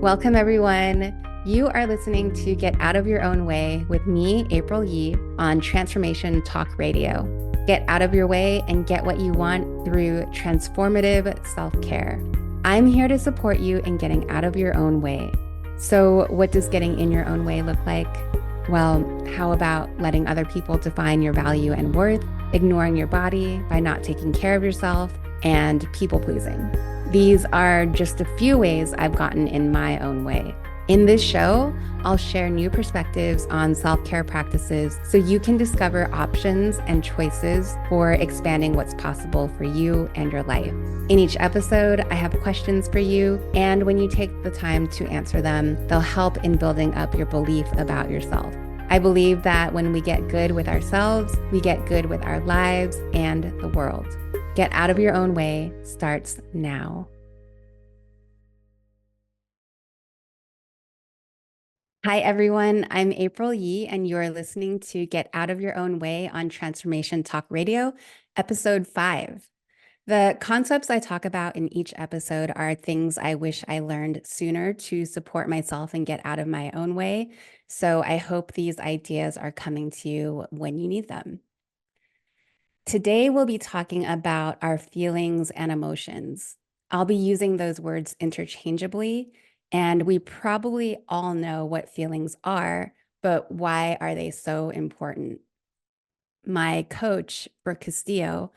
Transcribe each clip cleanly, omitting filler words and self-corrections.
Welcome, everyone. You are listening to Get Out of Your Own Way with me, April Yee, on Transformation Talk Radio. Get out of your way and get what you want through transformative self-care. I'm here to support you in getting out of your own way. So, what does getting in your own way look like? Well, how about letting other people define your value and worth, ignoring your body by not taking care of yourself, and people pleasing? These are just a few ways I've gotten in my own way. In this show, I'll share new perspectives on self-care practices so you can discover options and choices for expanding what's possible for you and your life. In each episode, I have questions for you, and when you take the time to answer them, they'll help in building up your belief about yourself. I believe that when we get good with ourselves, we get good with our lives and the world. Get Out of Your Own Way starts now. Hi, everyone. I'm April Yee, and you're listening to Get Out of Your Own Way on Transformation Talk Radio, episode 5. The concepts I talk about in each episode are things I wish I learned sooner to support myself and get out of my own way. So I hope these ideas are coming to you when you need them. Today, we'll be talking about our feelings and emotions. I'll be using those words interchangeably, and we probably all know what feelings are, but why are they so important? My coach, Brooke Castillo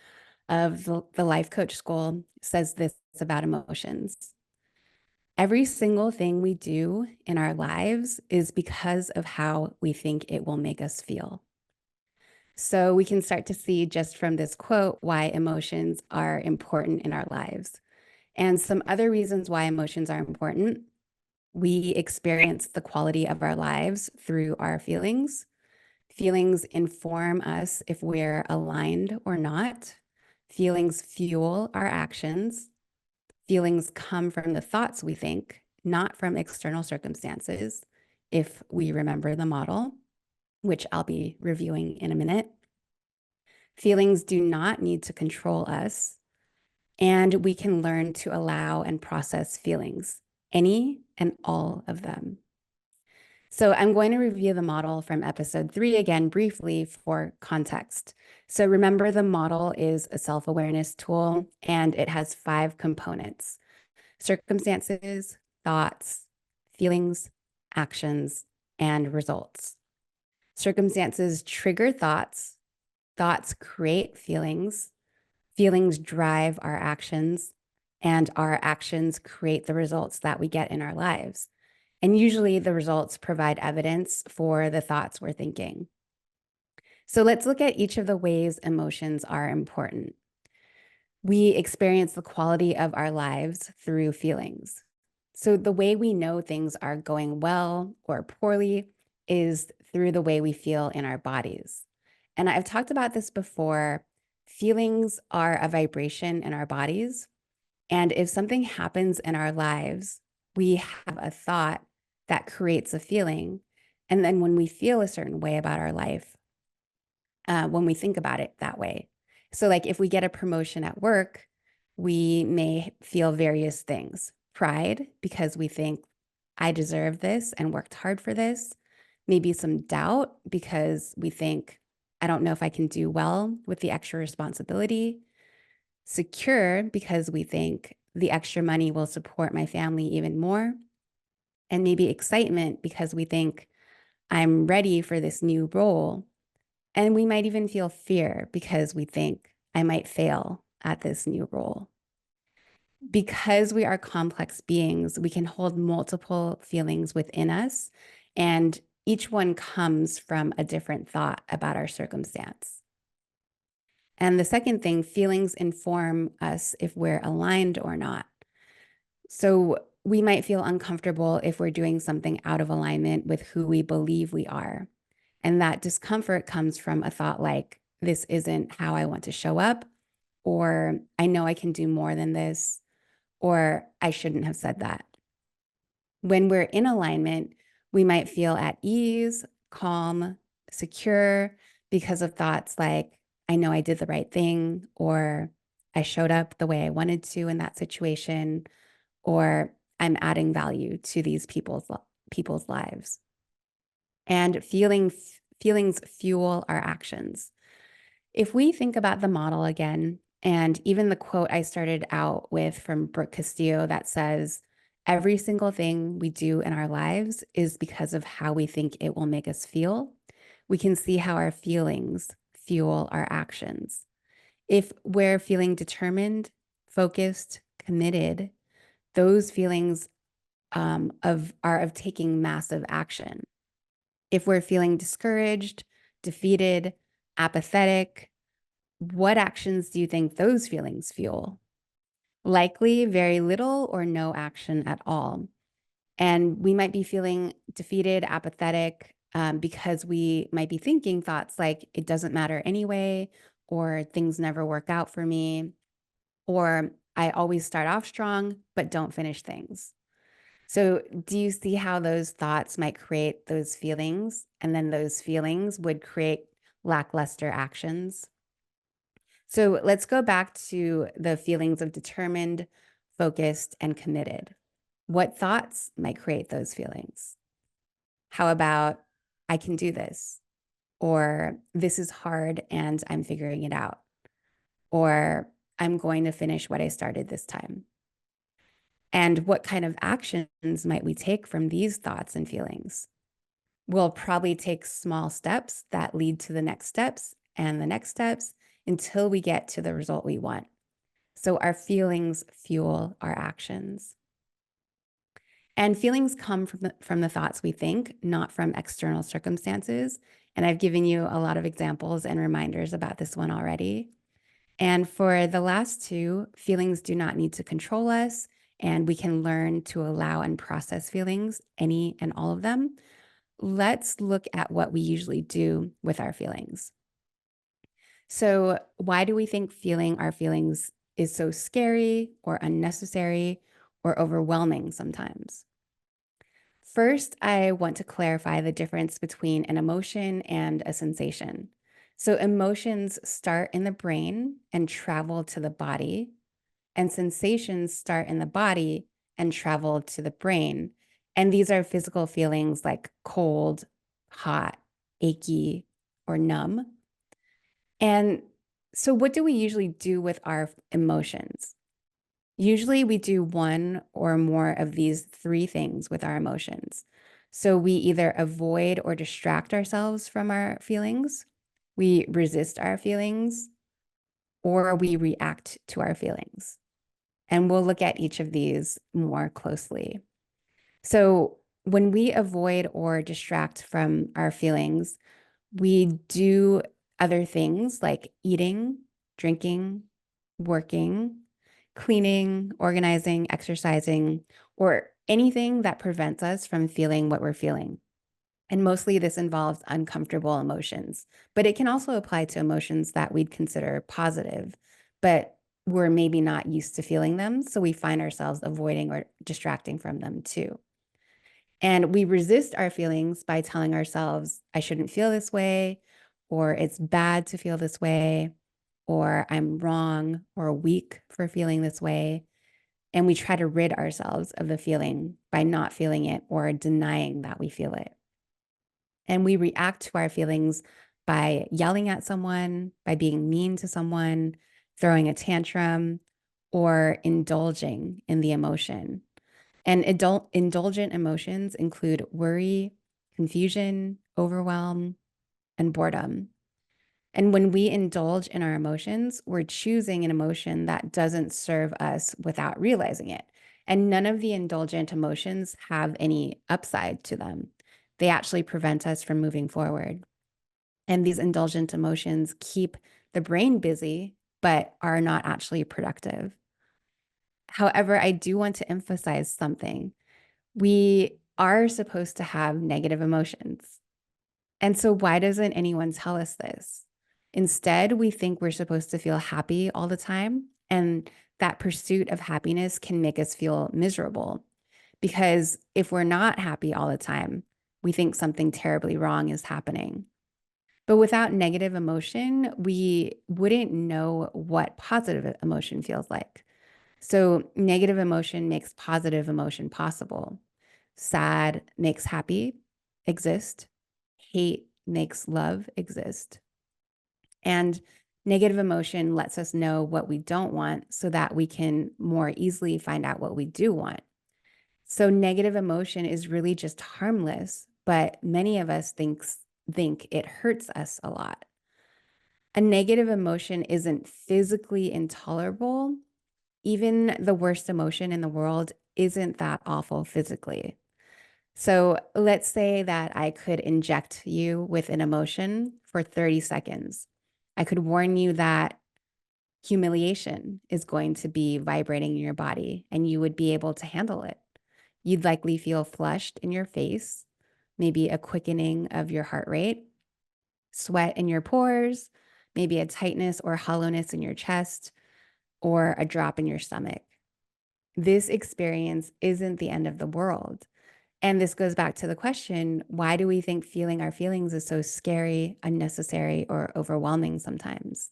of the Life Coach School, says this about emotions. Every single thing we do in our lives is because of how we think it will make us feel. So we can start to see just from this quote why emotions are important in our lives. And some other reasons why emotions are important. We experience the quality of our lives through our feelings. Feelings inform us if we're aligned or not. Feelings fuel our actions. Feelings come from the thoughts we think, not from external circumstances, if we remember the model, which I'll be reviewing in a minute. Feelings do not need to control us, and we can learn to allow and process feelings, any and all of them. So I'm going to review the model from episode 3 again briefly for context. So remember, the model is a self-awareness tool, and it has 5 components: circumstances, thoughts, feelings, actions, and results. Circumstances trigger thoughts. Thoughts create feelings. Feelings drive our actions, and our actions create the results that we get in our lives. And usually the results provide evidence for the thoughts we're thinking. So let's look at each of the ways emotions are important. We experience the quality of our lives through feelings. So the way we know things are going well or poorly is through the way we feel in our bodies. And I've talked about this before. Feelings are a vibration in our bodies. And if something happens in our lives, we have a thought that creates a feeling. And then when we feel a certain way about our life, when we think about it that way. So like if we get a promotion at work, we may feel various things. Pride, because we think, I deserve this and worked hard for this. Maybe some doubt, because we think, I don't know if I can do well with the extra responsibility. Secure, because we think the extra money will support my family even more. And maybe excitement, because we think I'm ready for this new role. And we might even feel fear because we think I might fail at this new role. Because we are complex beings, we can hold multiple feelings within us, and each one comes from a different thought about our circumstance. And the second thing, feelings inform us if we're aligned or not. So we might feel uncomfortable if we're doing something out of alignment with who we believe we are. And that discomfort comes from a thought like, this isn't how I want to show up, or I know I can do more than this, or I shouldn't have said that. When we're in alignment, we might feel at ease, calm, secure because of thoughts like, I know I did the right thing, or I showed up the way I wanted to in that situation, or I'm adding value to these people's lives. And feelings fuel our actions. If we think about the model again, and even the quote I started out with from Brooke Castillo that says, every single thing we do in our lives is because of how we think it will make us feel, we can see how our feelings fuel our actions. If we're feeling determined, focused, committed, those feelings are of taking massive action. If we're feeling discouraged, defeated, apathetic, what actions do you think those feelings fuel? Likely very little or no action at all. And we might be feeling defeated, apathetic, because we might be thinking thoughts like, it doesn't matter anyway, or things never work out for me, or I always start off strong, but don't finish things. So, do you see how those thoughts might create those feelings? And then those feelings would create lackluster actions? So, let's go back to the feelings of determined, focused, and committed. What thoughts might create those feelings? How about, I can do this? Or, this is hard and I'm figuring it out? Or, I'm going to finish what I started this time? And what kind of actions might we take from these thoughts and feelings? We'll probably take small steps that lead to the next steps and the next steps until we get to the result we want. So our feelings fuel our actions. And feelings come from the thoughts we think, not from external circumstances. And I've given you a lot of examples and reminders about this one already. And for the last two, feelings do not need to control us, and we can learn to allow and process feelings, any and all of them. Let's look at what we usually do with our feelings. So, why do we think feeling our feelings is so scary or unnecessary or overwhelming sometimes? First, I want to clarify the difference between an emotion and a sensation. So, emotions start in the brain and travel to the body, and sensations start in the body and travel to the brain. And these are physical feelings like cold, hot, achy, or numb. And so, what do we usually do with our emotions? Usually, we do one or more of these three things with our emotions. So, we either avoid or distract ourselves from our feelings, we resist our feelings, or we react to our feelings. And we'll look at each of these more closely. So, when we avoid or distract from our feelings, we do other things like eating, drinking, working, cleaning, organizing, exercising, or anything that prevents us from feeling what we're feeling. And mostly this involves uncomfortable emotions, but it can also apply to emotions that we'd consider positive, but we're maybe not used to feeling them. So we find ourselves avoiding or distracting from them too. And we resist our feelings by telling ourselves, I shouldn't feel this way, or it's bad to feel this way, or I'm wrong or weak for feeling this way. And we try to rid ourselves of the feeling by not feeling it or denying that we feel it. And we react to our feelings by yelling at someone, by being mean to someone, throwing a tantrum, or indulging in the emotion. And indulgent emotions include worry, confusion, overwhelm, and boredom. And when we indulge in our emotions, we're choosing an emotion that doesn't serve us without realizing it. And none of the indulgent emotions have any upside to them. They actually prevent us from moving forward. And these indulgent emotions keep the brain busy, but are not actually productive. However, I do want to emphasize something. We are supposed to have negative emotions. And so, why doesn't anyone tell us this? Instead, we think we're supposed to feel happy all the time, and that pursuit of happiness can make us feel miserable. Because if we're not happy all the time, we think something terribly wrong is happening. But without negative emotion, we wouldn't know what positive emotion feels like. So negative emotion makes positive emotion possible. Sad makes happy exist. Hate makes love exist. And negative emotion lets us know what we don't want so that we can more easily find out what we do want. So negative emotion is really just harmless, but many of us think it hurts us a lot. A negative emotion isn't physically intolerable. Even the worst emotion in the world isn't that awful physically. So let's say that I could inject you with an emotion for 30 seconds. I could warn you that humiliation is going to be vibrating in your body and you would be able to handle it. You'd likely feel flushed in your face, maybe a quickening of your heart rate, sweat in your pores, maybe a tightness or hollowness in your chest, or a drop in your stomach. This experience isn't the end of the world. And this goes back to the question, why do we think feeling our feelings is so scary, unnecessary, or overwhelming sometimes?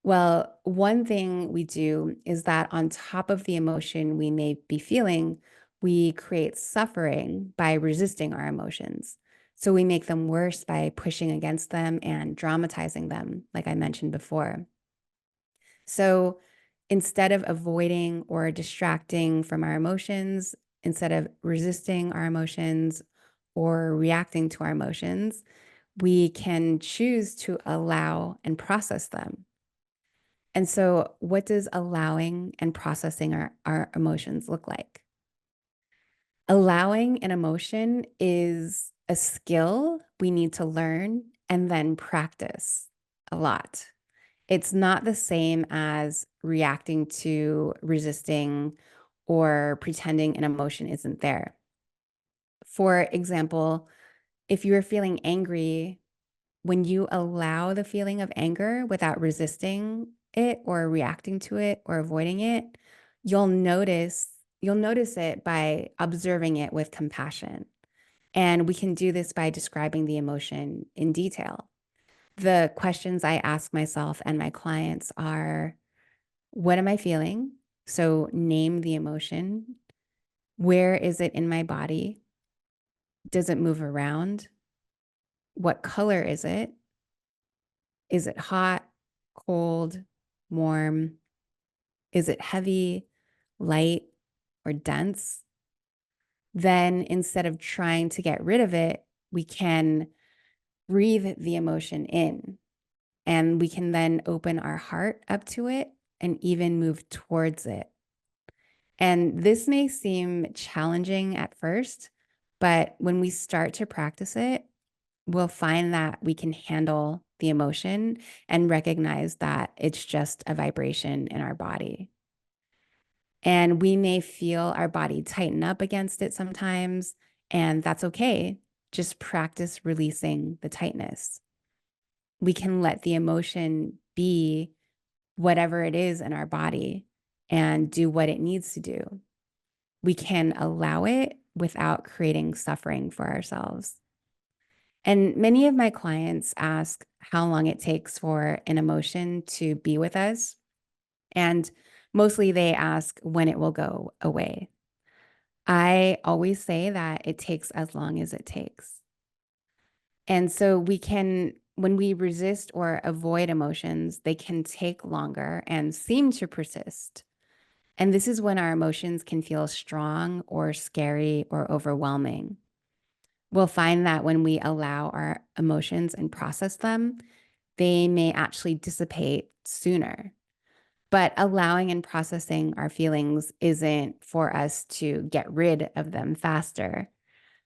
Well, one thing we do is that on top of the emotion we may be feeling, we create suffering by resisting our emotions. So we make them worse by pushing against them and dramatizing them, like I mentioned before. So instead of avoiding or distracting from our emotions, instead of resisting our emotions or reacting to our emotions, we can choose to allow and process them. And so, what does allowing and processing our emotions look like? Allowing an emotion is a skill we need to learn and then practice a lot. It's not the same as reacting to, resisting, or pretending an emotion isn't there. For example, if you're feeling angry, when you allow the feeling of anger without resisting it or reacting to it or avoiding it, you'll notice you'll notice it by observing it with compassion. And we can do this by describing the emotion in detail. The questions I ask myself and my clients are, what am I feeling? So name the emotion. Where is it in my body? Does it move around? What color is it? Is it hot, cold, warm? Is it heavy, light, or dense? Then instead of trying to get rid of it, we can breathe the emotion in and we can then open our heart up to it and even move towards it. And this may seem challenging at first, but when we start to practice it, we'll find that we can handle the emotion and recognize that it's just a vibration in our body. And we may feel our body tighten up against it sometimes, and that's okay. Just practice releasing the tightness. We can let the emotion be whatever it is in our body and do what it needs to do. We can allow it without creating suffering for ourselves. And many of my clients ask how long it takes for an emotion to be with us. And mostly they ask when it will go away. I always say that it takes as long as it takes. And so when we resist or avoid emotions, they can take longer and seem to persist. And this is when our emotions can feel strong or scary or overwhelming. We'll find that when we allow our emotions and process them, they may actually dissipate sooner. But allowing and processing our feelings isn't for us to get rid of them faster.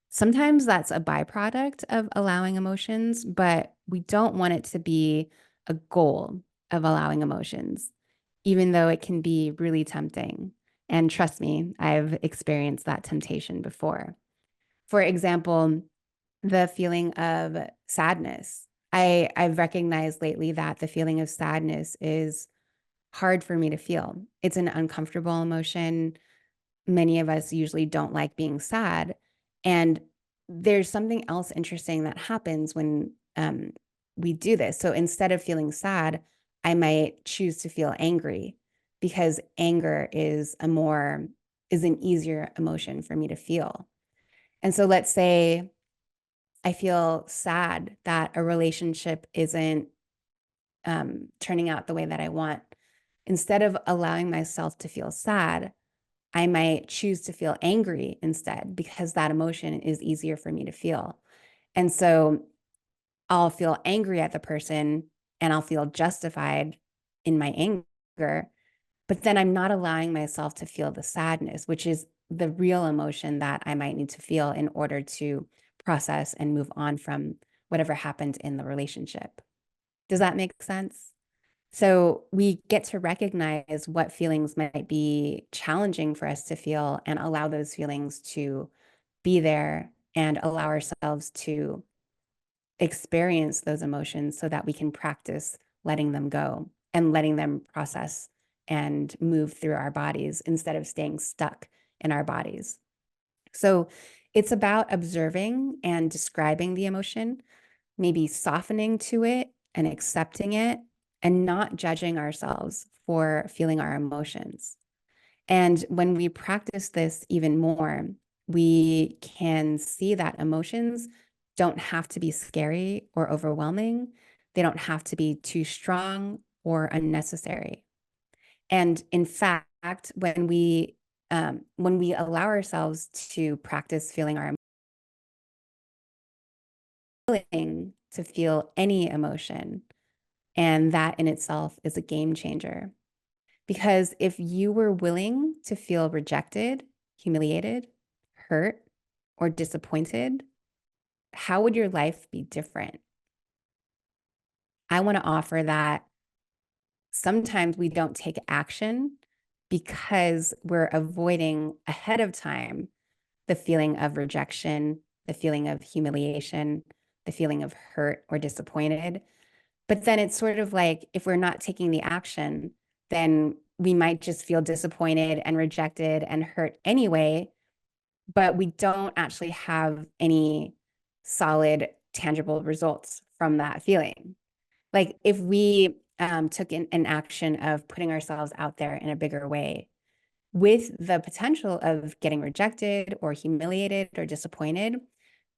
Sometimes that's a byproduct of allowing emotions, but we don't want it to be a goal of allowing emotions, even though it can be really tempting. And trust me, I've experienced that temptation before. For example, the feeling of sadness. I've recognized lately that the feeling of sadness is hard for me to feel. It's an uncomfortable emotion. Many of us usually don't like being sad. And there's something else interesting that happens when we do this. So instead of feeling sad, I might choose to feel angry because anger is an easier emotion for me to feel. And so let's say I feel sad that a relationship isn't turning out the way that I want. Instead of allowing myself to feel sad, I might choose to feel angry instead because that emotion is easier for me to feel. And so I'll feel angry at the person and I'll feel justified in my anger, but then I'm not allowing myself to feel the sadness, which is the real emotion that I might need to feel in order to process and move on from whatever happened in the relationship. Does that make sense? So we get to recognize what feelings might be challenging for us to feel and allow those feelings to be there and allow ourselves to experience those emotions so that we can practice letting them go and letting them process and move through our bodies instead of staying stuck in our bodies. So it's about observing and describing the emotion, maybe softening to it and accepting it, and not judging ourselves for feeling our emotions. And when we practice this even more, we can see that emotions don't have to be scary or overwhelming. They don't have to be too strong or unnecessary. And in fact, when we allow ourselves to practice feeling our willing to feel any emotion, and that in itself is a game changer. Because if you were willing to feel rejected, humiliated, hurt, or disappointed, how would your life be different? I want to offer that sometimes we don't take action because we're avoiding ahead of time the feeling of rejection, the feeling of humiliation, the feeling of hurt or disappointed. But then it's sort of like if we're not taking the action, then we might just feel disappointed and rejected and hurt anyway, but we don't actually have any solid, tangible results from that feeling. Like if we took an action of putting ourselves out there in a bigger way, with the potential of getting rejected or humiliated or disappointed,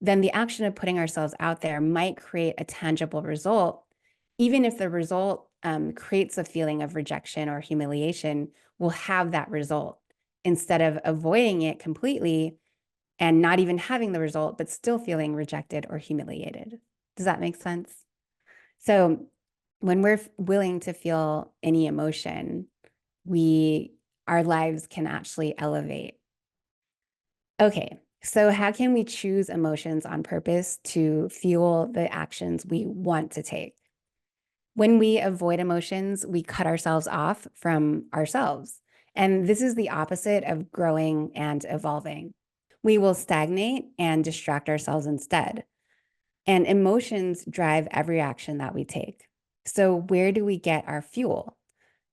then the action of putting ourselves out there might create a tangible result. Even if the result creates a feeling of rejection or humiliation, we'll have that result instead of avoiding it completely and not even having the result, but still feeling rejected or humiliated. Does that make sense? So when we're willing to feel any emotion, our lives can actually elevate. Okay, so how can we choose emotions on purpose to fuel the actions we want to take? When we avoid emotions, we cut ourselves off from ourselves. And this is the opposite of growing and evolving. We will stagnate and distract ourselves instead. And emotions drive every action that we take. So, where do we get our fuel?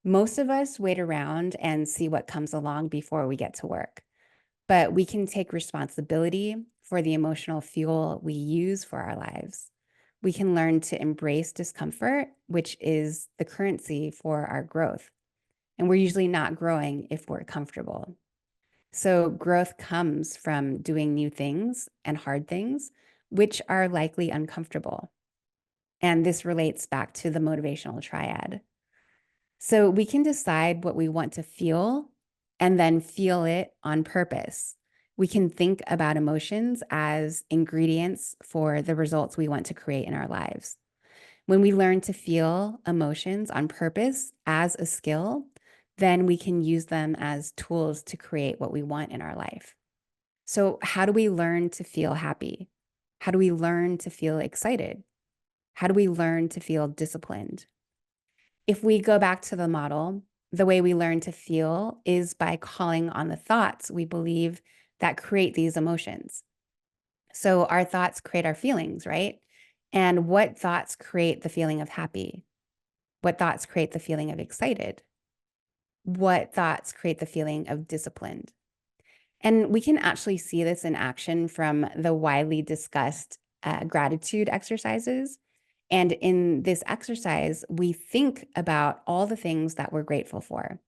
Most of us wait around and see what comes along before we get to work, but we can take responsibility for the emotional fuel we use for our lives. We can learn to embrace discomfort, which is the currency for our growth. And we're usually not growing if we're comfortable. So, growth comes from doing new things and hard things, which are likely uncomfortable. And this relates back to the motivational triad. So we can decide what we want to feel and then feel it on purpose. We can think about emotions as ingredients for the results we want to create in our lives. When we learn to feel emotions on purpose as a skill, then we can use them as tools to create what we want in our life. So, how do we learn to feel happy? How do we learn to feel excited? How do we learn to feel disciplined? If we go back to the model, the way we learn to feel is by calling on the thoughts we believe that create these emotions. So our thoughts create our feelings, right? And what thoughts create the feeling of happy? What thoughts create the feeling of excited? What thoughts create the feeling of disciplined? And we can actually see this in action from the widely discussed gratitude exercises. And in this exercise, we think about all the things that we're grateful for.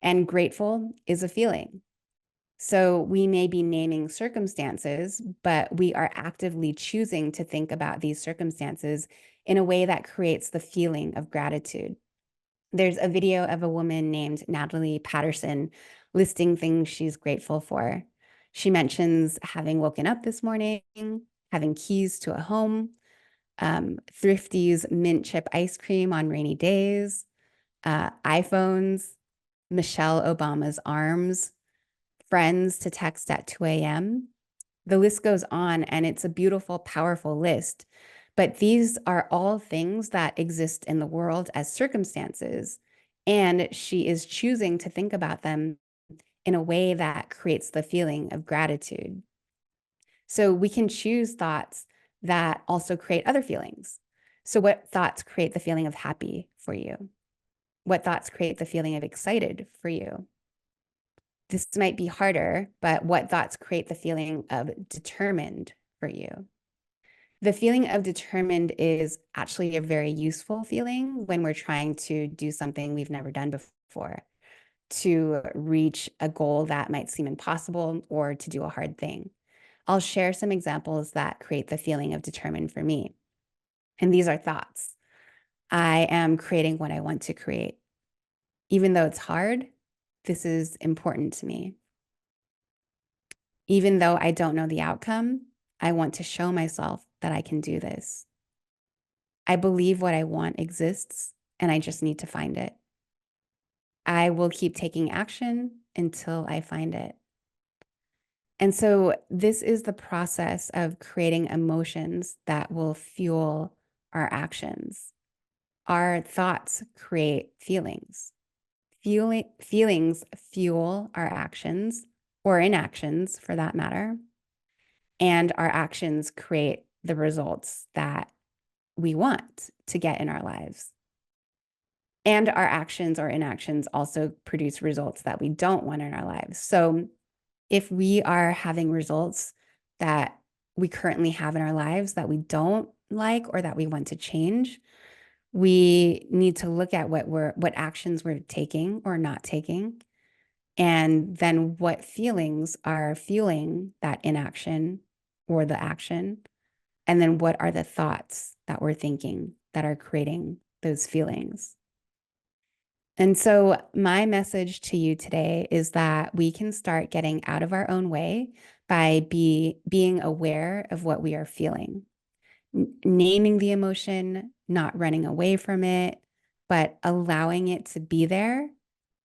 And grateful is a feeling. So we may be naming circumstances, but we are actively choosing to think about these circumstances in a way that creates the feeling of gratitude. There's a video of a woman named Natalie Patterson listing things she's grateful for. She mentions having woken up this morning, having keys to a home, Thrifty's mint chip ice cream on rainy days, iPhones, Michelle Obama's arms, friends to text at 2 a.m. The list goes on, and it's a beautiful, powerful list. But these are all things that exist in the world as circumstances. And she is choosing to think about them in a way that creates the feeling of gratitude. So we can choose thoughts that also create other feelings. So, what thoughts create the feeling of happy for you? What thoughts create the feeling of excited for you? This might be harder, but what thoughts create the feeling of determined for you? The feeling of determined is actually a very useful feeling when we're trying to do something we've never done before, to reach a goal that might seem impossible or to do a hard thing. I'll share some examples that create the feeling of determined for me. And these are thoughts. I am creating what I want to create. Even though it's hard, this is important to me. Even though I don't know the outcome, I want to show myself that I can do this. I believe what I want exists, and I just need to find it. I will keep taking action until I find it. And so this is the process of creating emotions that will fuel our actions. Our thoughts create feelings. Feelings fuel our actions or inactions for that matter. And our actions create the results that we want to get in our lives. And our actions or inactions also produce results that we don't want in our lives. So if we are having results that we currently have in our lives that we don't like or that we want to change, we need to look at what actions we're taking or not taking, and then what feelings are fueling that inaction or the action, and then what are the thoughts that we're thinking that are creating those feelings. And so my message to you today is that we can start getting out of our own way by being aware of what we are feeling, naming the emotion, not running away from it, but allowing it to be there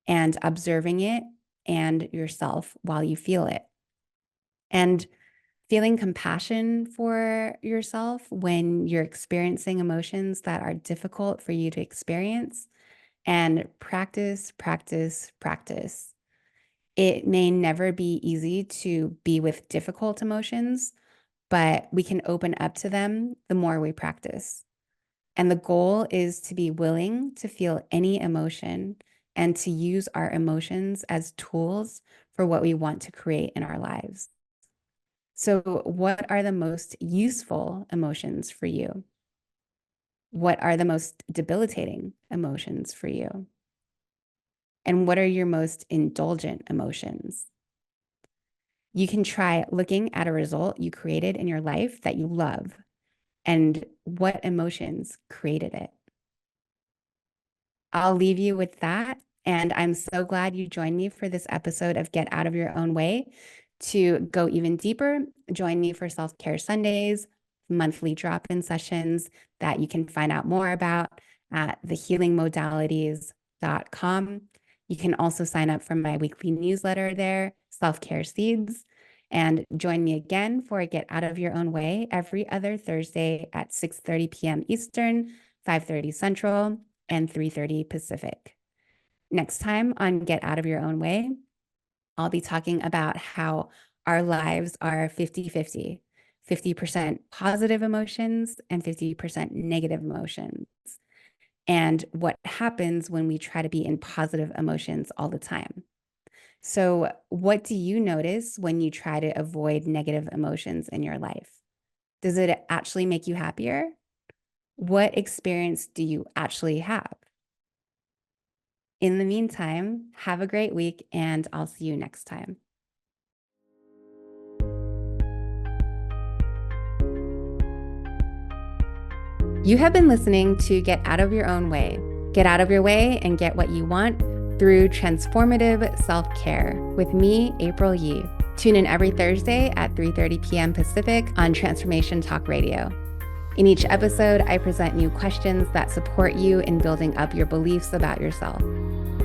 and observing it and yourself while you feel it. And feeling compassion for yourself when you're experiencing emotions that are difficult for you to experience, and practice, practice, practice. It may never be easy to be with difficult emotions, but we can open up to them the more we practice. And the goal is to be willing to feel any emotion and to use our emotions as tools for what we want to create in our lives. So, what are the most useful emotions for you? What are the most debilitating emotions for you? And what are your most indulgent emotions? You can try looking at a result you created in your life that you love and what emotions created it. I'll leave you with that. And I'm so glad you joined me for this episode of Get Out of Your Own Way. To go even deeper, join me for Self-Care Sundays, monthly drop-in sessions that you can find out more about at thehealingmodalities.com. You can also sign up for my weekly newsletter there, Self-Care Seeds, and join me again for Get Out of Your Own Way every other Thursday at 6:30 p.m. Eastern, 5:30 Central, and 3:30 Pacific. Next time on Get Out of Your Own Way, I'll be talking about how our lives are 50-50, 50% positive emotions and 50% negative emotions, and what happens when we try to be in positive emotions all the time. So, what do you notice when you try to avoid negative emotions in your life? Does it actually make you happier? What experience do you actually have? In the meantime, have a great week, and I'll see you next time. You have been listening to Get Out of Your Own Way. Get out of your way and get what you want through transformative self-care with me, April Yee. Tune in every Thursday at 3:30 p.m. Pacific on Transformation Talk Radio. In each episode, I present you questions that support you in building up your beliefs about yourself.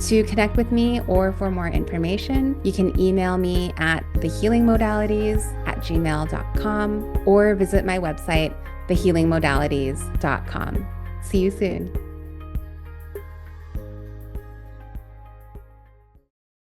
To connect with me or for more information, you can email me at thehealingmodalities@gmail.com or visit my website, thehealingmodalities.com. See you soon.